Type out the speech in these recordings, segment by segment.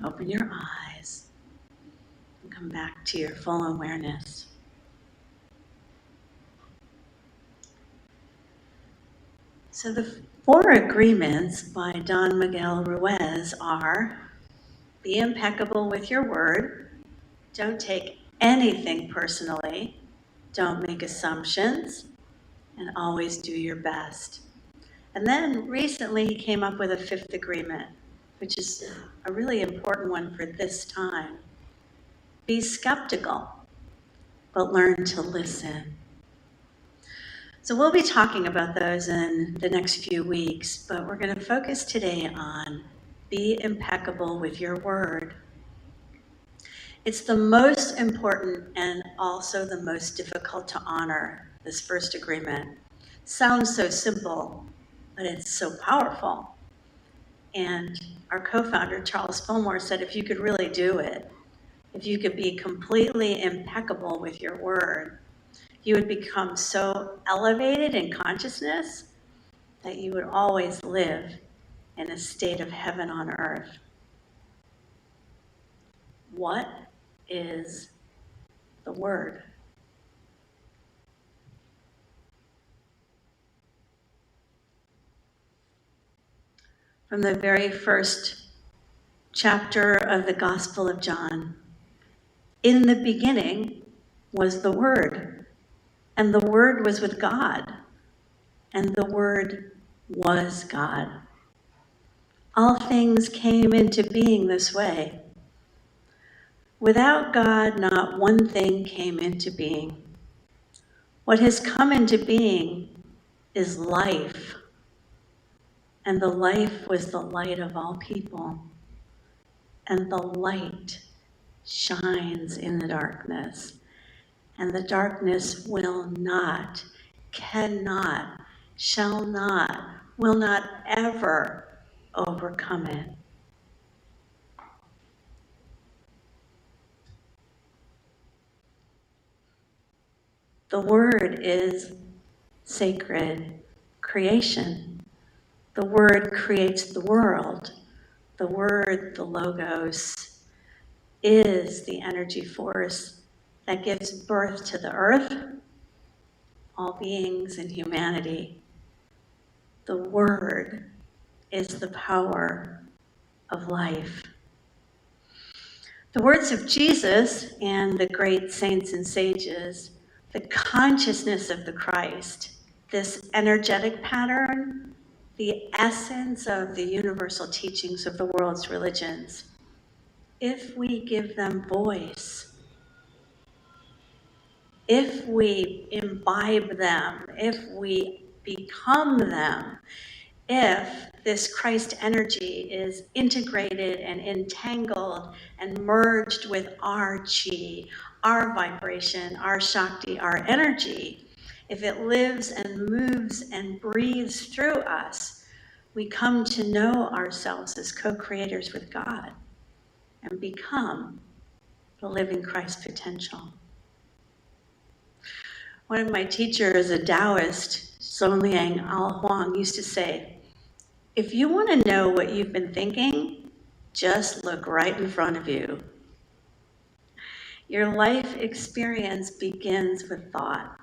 Open your eyes and come back to your full awareness. So the 4 agreements by Don Miguel Ruiz are: be impeccable with your word, don't take anything personally, don't make assumptions, and always do your best. And then recently he came up with a 5th agreement, which is a really important one for this time. Be skeptical, but learn to listen. So we'll be talking about those in the next few weeks, but we're going to focus today on be impeccable with your word. It's the most important and also the most difficult to honor, this first agreement. Sounds so simple, but it's so powerful. And our co-founder, Charles Fillmore, said if you could really do it, if you could be completely impeccable with your word, you would become so elevated in consciousness that you would always live in a state of heaven on earth. What is the word? From the very first chapter of the Gospel of John, in the beginning was the Word, and the Word was with God, and the Word was God. All things came into being this way. Without God, not one thing came into being. What has come into being is life, and the life was the light of all people, and the light shines in the darkness, and the darkness will not, cannot, shall not, will not ever overcome it. The Word is sacred creation. The Word creates the world. The Word, the Logos, is the energy force that gives birth to the earth, all beings and humanity. The Word is the power of life. The words of Jesus and the great saints and sages, the consciousness of the Christ, this energetic pattern, the essence of the universal teachings of the world's religions, if we give them voice, if we imbibe them, if we become them, if this Christ energy is integrated and entangled and merged with our chi, our vibration, our Shakti, our energy, if it lives and moves and breathes through us, we come to know ourselves as co-creators with God and become the living Christ potential. One of my teachers, a Taoist, Sun Liang Al Huang, used to say, if you want to know what you've been thinking, just look right in front of you. Your life experience begins with thought,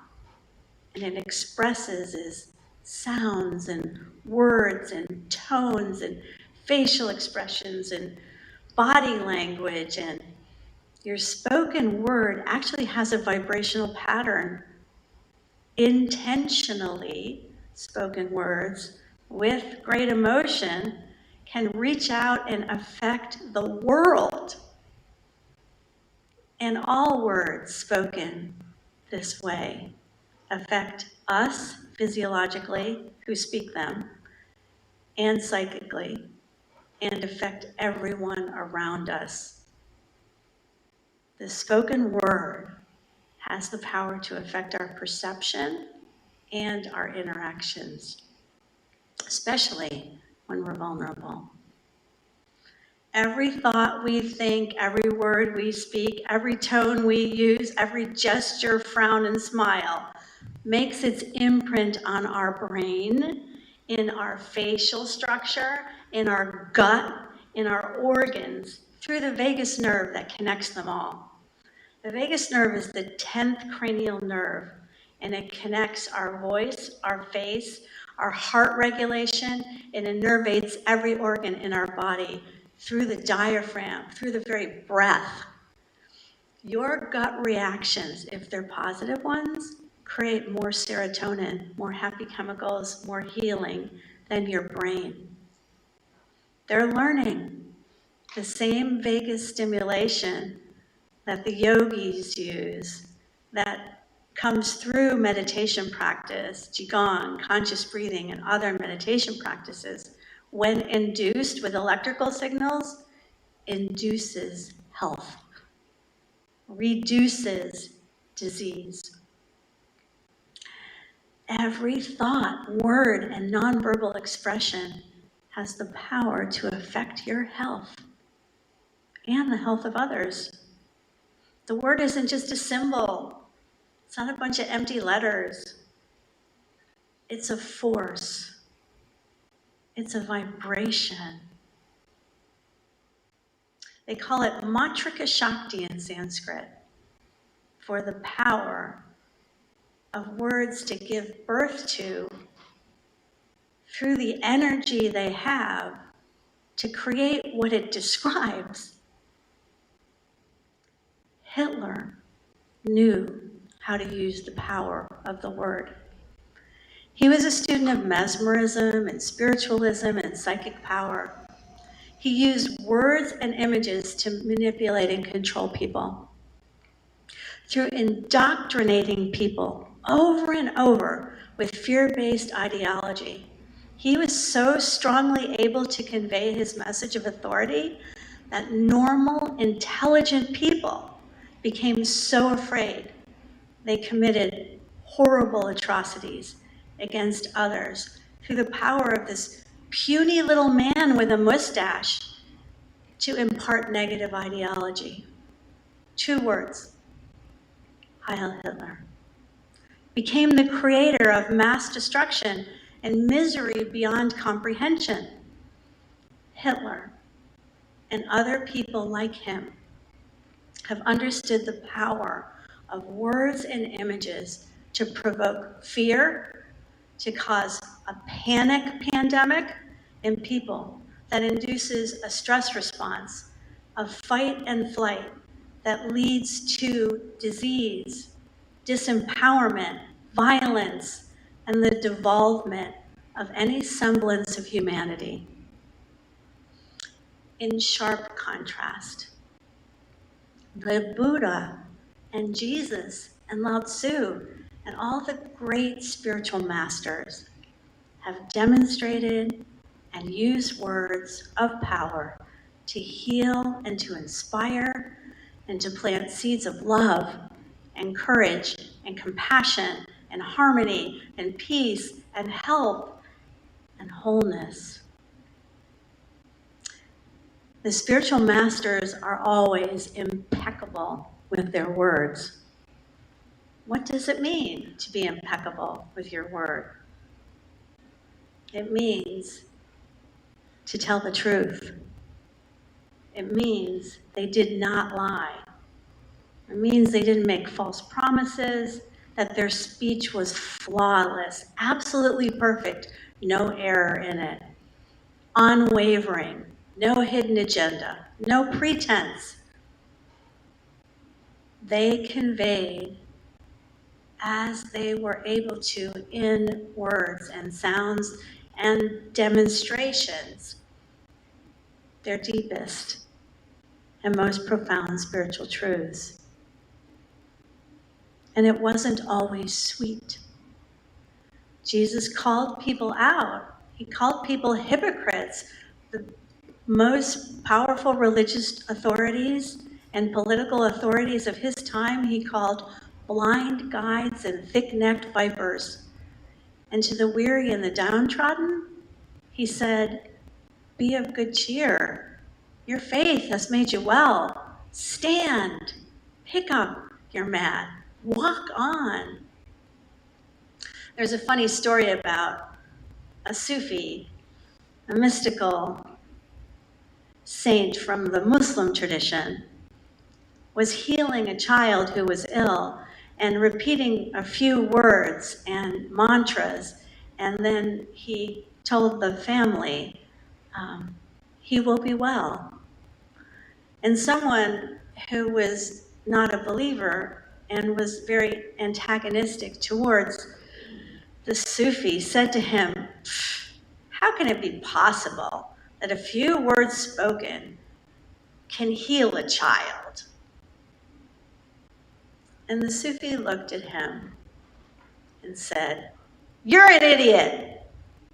and it expresses as sounds and words and tones and facial expressions and body language, and your spoken word actually has a vibrational pattern. Intentionally spoken words with great emotion can reach out and affect the world. And all words spoken this way affect us physiologically, who speak them, and psychically, and affect everyone around us. The spoken word has the power to affect our perception and our interactions, especially when we're vulnerable. Every thought we think, every word we speak, every tone we use, every gesture, frown, and smile makes its imprint on our brain, in our facial structure, in our gut, in our organs, through the vagus nerve that connects them all. The vagus nerve is the 10th cranial nerve, and it connects our voice, our face, our heart regulation, and it innervates every organ in our body through the diaphragm, through the very breath. Your gut reactions, if they're positive ones, create more serotonin, more happy chemicals, more healing than your brain. They're learning the same vagus stimulation that the yogis use, that comes through meditation practice, qigong, conscious breathing, and other meditation practices, when induced with electrical signals, induces health, reduces disease. Every thought, word, and nonverbal expression has the power to affect your health and the health of others. The word isn't just a symbol. It's not a bunch of empty letters. It's a force. It's a vibration. They call it Matrika Shakti in Sanskrit, for the power of words to give birth to, through the energy they have, to create what it describes. Hitler knew how to use the power of the word. He was a student of mesmerism and spiritualism and psychic power. He used words and images to manipulate and control people. Through indoctrinating people over and over with fear-based ideology, he was so strongly able to convey his message of authority that normal, intelligent people became so afraid they committed horrible atrocities against others through the power of this puny little man with a mustache to impart negative ideology. 2 words, Heil Hitler. Became the creator of mass destruction and misery beyond comprehension. Hitler and other people like him have understood the power of words and images to provoke fear, to cause a panic pandemic in people that induces a stress response of fight and flight that leads to disease, disempowerment, violence, and the devolvement of any semblance of humanity. In sharp contrast, the Buddha and Jesus and Lao Tzu and all the great spiritual masters have demonstrated and used words of power to heal and to inspire and to plant seeds of love and courage and compassion and harmony and peace and help and wholeness. The spiritual masters are always impeccable with their words. What does it mean to be impeccable with your word? It means to tell the truth. It means they did not lie. It means they didn't make false promises, that their speech was flawless, absolutely perfect, no error in it, unwavering, no hidden agenda, no pretense. They conveyed, as they were able to, in words and sounds and demonstrations, their deepest and most profound spiritual truths. And it wasn't always sweet. Jesus called people out. He called people hypocrites. The most powerful religious authorities and political authorities of his time, he called blind guides and thick-necked vipers. And to the weary and the downtrodden, he said, be of good cheer. Your faith has made you well. Stand, pick up your mat, walk on. There's a funny story about a Sufi, a mystical saint from the Muslim tradition, was healing a child who was ill and repeating a few words and mantras, and then he told the family, he will be well. And someone who was not a believer and was very antagonistic towards the Sufi said to him, how can it be possible that a few words spoken can heal a child? And the Sufi looked at him and said, you're an idiot.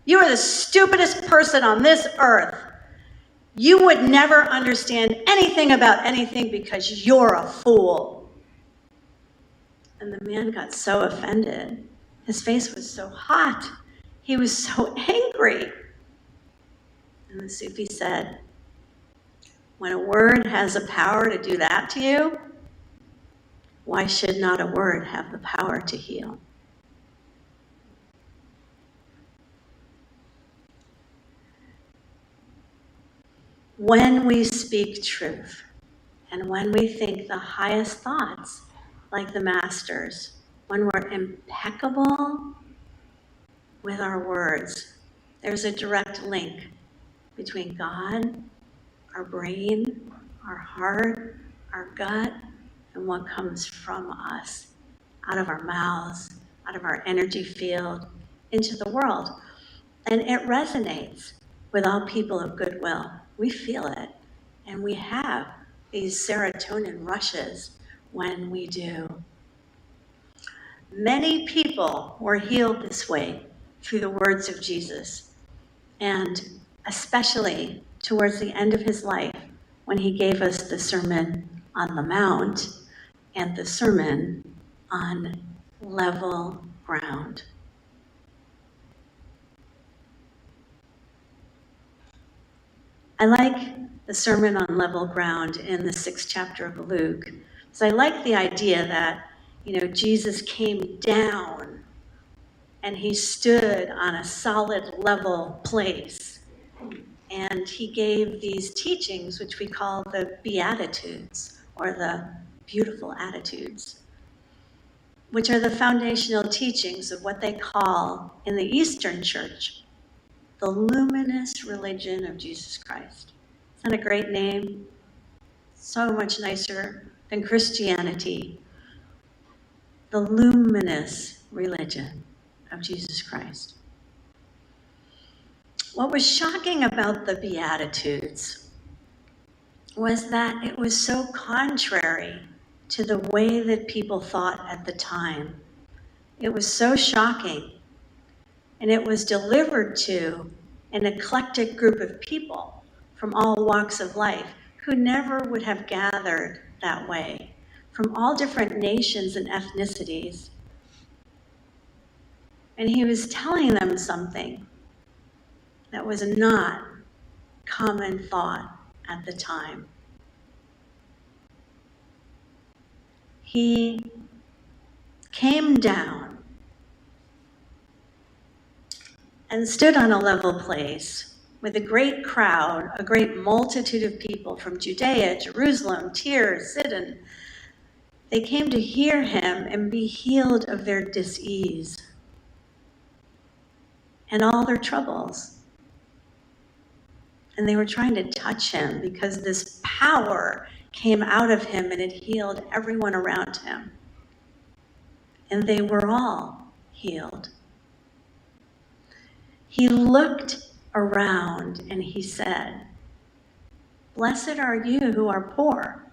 You are the stupidest person on this earth. You would never understand anything about anything because you're a fool. And the man got so offended. His face was so hot. He was so angry. And the Sufi said, when a word has the power to do that to you, why should not a word have the power to heal? When we speak truth, and when we think the highest thoughts, like the masters, when we're impeccable with our words, there's a direct link between God, our brain, our heart, our gut, and what comes from us, out of our mouths, out of our energy field, into the world. And it resonates with all people of goodwill. We feel it, and we have these serotonin rushes when we do. Many people were healed this way through the words of Jesus, and especially towards the end of his life when he gave us the Sermon on the Mount and the Sermon on Level Ground. I like the Sermon on Level Ground in the 6th chapter of Luke, because I like the idea that, Jesus came down and he stood on a solid level place. And he gave these teachings, which we call the Beatitudes, or the beautiful attitudes, which are the foundational teachings of what they call in the Eastern Church the luminous religion of Jesus Christ. Isn't that a great name? So much nicer than Christianity. The luminous religion of Jesus Christ. What was shocking about the Beatitudes was that it was so contrary to the way that people thought at the time. It was so shocking. And it was delivered to an eclectic group of people from all walks of life who never would have gathered that way, from all different nations and ethnicities. And he was telling them something that was not common thought at the time. He came down and stood on a level place with a great crowd, a great multitude of people from Judea, Jerusalem, Tyre, Sidon. They came to hear him and be healed of their dis-ease and all their troubles. And they were trying to touch him because this power came out of him and it healed everyone around him. And they were all healed. He looked around and he said, blessed are you who are poor,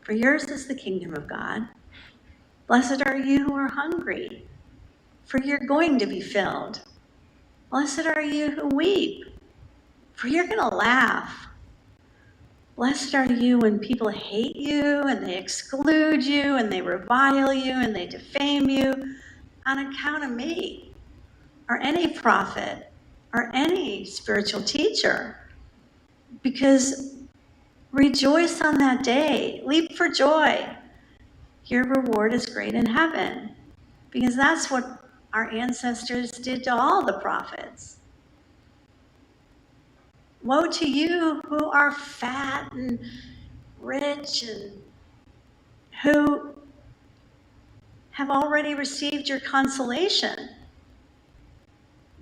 for yours is the kingdom of God. Blessed are you who are hungry, for you're going to be filled. Blessed are you who weep, for you're going to laugh. Blessed are you when people hate you and they exclude you and they revile you and they defame you on account of me, or any prophet, or any spiritual teacher. Because rejoice on that day, leap for joy. Your reward is great in heaven. Because that's what our ancestors did to all the prophets. Woe to you who are fat and rich and who have already received your consolation.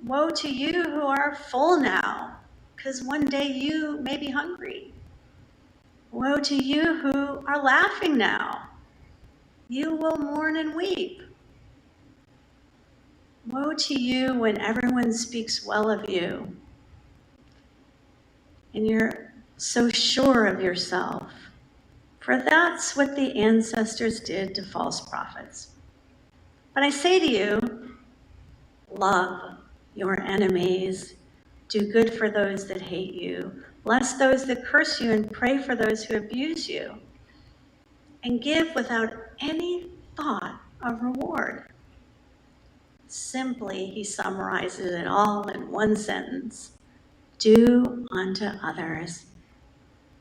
Woe to you who are full now, because one day you may be hungry. Woe to you who are laughing now. You will mourn and weep. Woe to you when everyone speaks well of you and you're so sure of yourself. For that's what the ancestors did to false prophets. But I say to you, love your enemies. Do good for those that hate you. Bless those that curse you and pray for those who abuse you. And give without any thought of reward. Simply, he summarizes it all in one sentence. Do unto others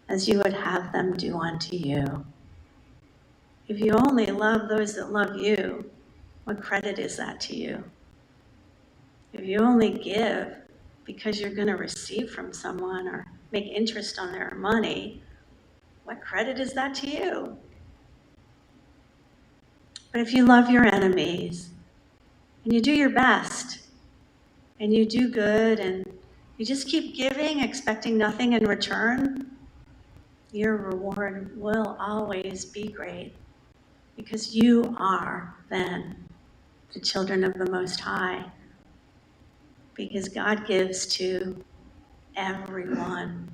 as you would have them do unto you. If you only love those that love you, what credit is that to you? If you only give because you're going to receive from someone or make interest on their money, what credit is that to you? But if you love your enemies and you do your best and you do good and you just keep giving, expecting nothing in return, your reward will always be great because you are then the children of the Most High. Because God gives to everyone,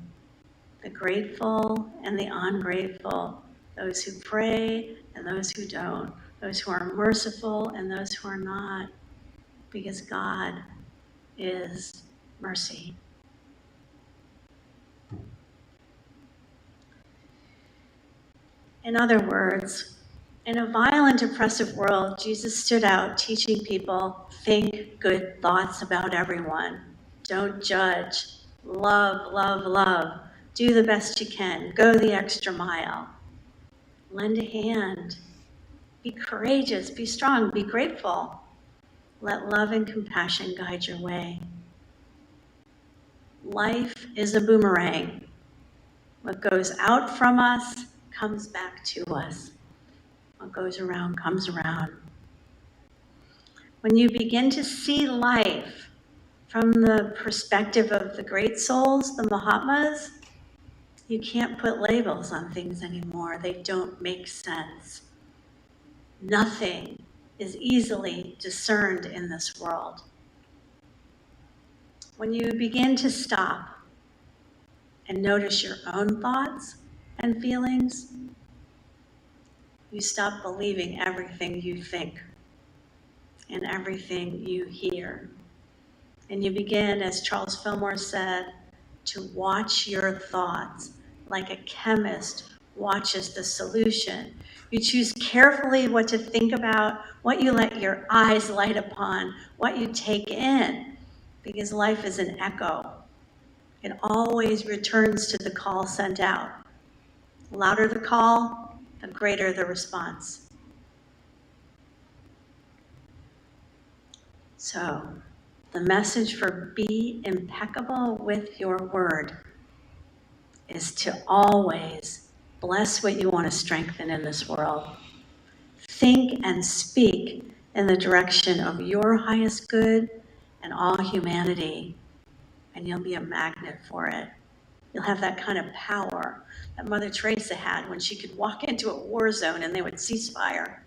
the grateful and the ungrateful, those who pray and those who don't, those who are merciful and those who are not, because God is mercy. In other words, in a violent, oppressive world, Jesus stood out teaching people, think good thoughts about everyone. Don't judge. Love, love, love. Do the best you can. Go the extra mile. Lend a hand. Be courageous. Be strong. Be grateful. Let love and compassion guide your way. Life is a boomerang. What goes out from us comes back to us. What goes around comes around. When you begin to see life from the perspective of the great souls, the Mahatmas, you can't put labels on things anymore. They don't make sense. Nothing is easily discerned in this world. When you begin to stop and notice your own thoughts and feelings, you stop believing everything you think and everything you hear. And you begin, as Charles Fillmore said, to watch your thoughts like a chemist watches the solution. You choose carefully what to think about, what you let your eyes light upon, what you take in, because life is an echo. It always returns to the call sent out. The louder the call, the greater the response. So, the message for be impeccable with your word is to always bless what you want to strengthen in this world. Think and speak in the direction of your highest good and all humanity, and you'll be a magnet for it. You'll have that kind of power that Mother Teresa had when she could walk into a war zone and they would cease fire.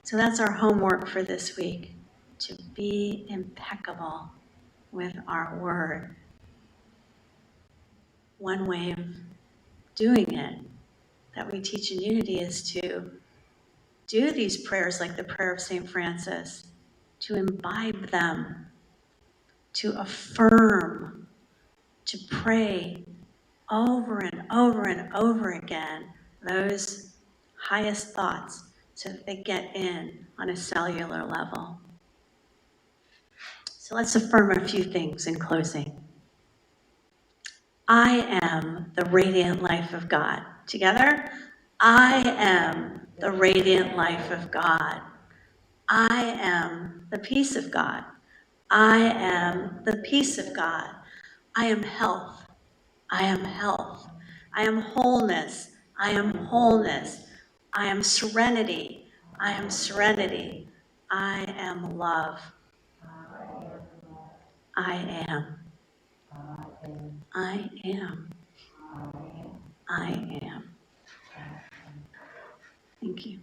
So that's our homework for this week, to be impeccable with our word. One way of doing it that we teach in Unity is to do these prayers like the prayer of St. Francis, to imbibe them, to affirm, to pray over and over and over again those highest thoughts so that they get in on a cellular level. So let's affirm a few things in closing. I am the radiant life of God. Together, I am the radiant life of God. I am the peace of God. I am the peace of God. I am health. I am health. I am wholeness. I am wholeness. I am serenity. I am serenity. I am love. I am. I am. I am. Thank you.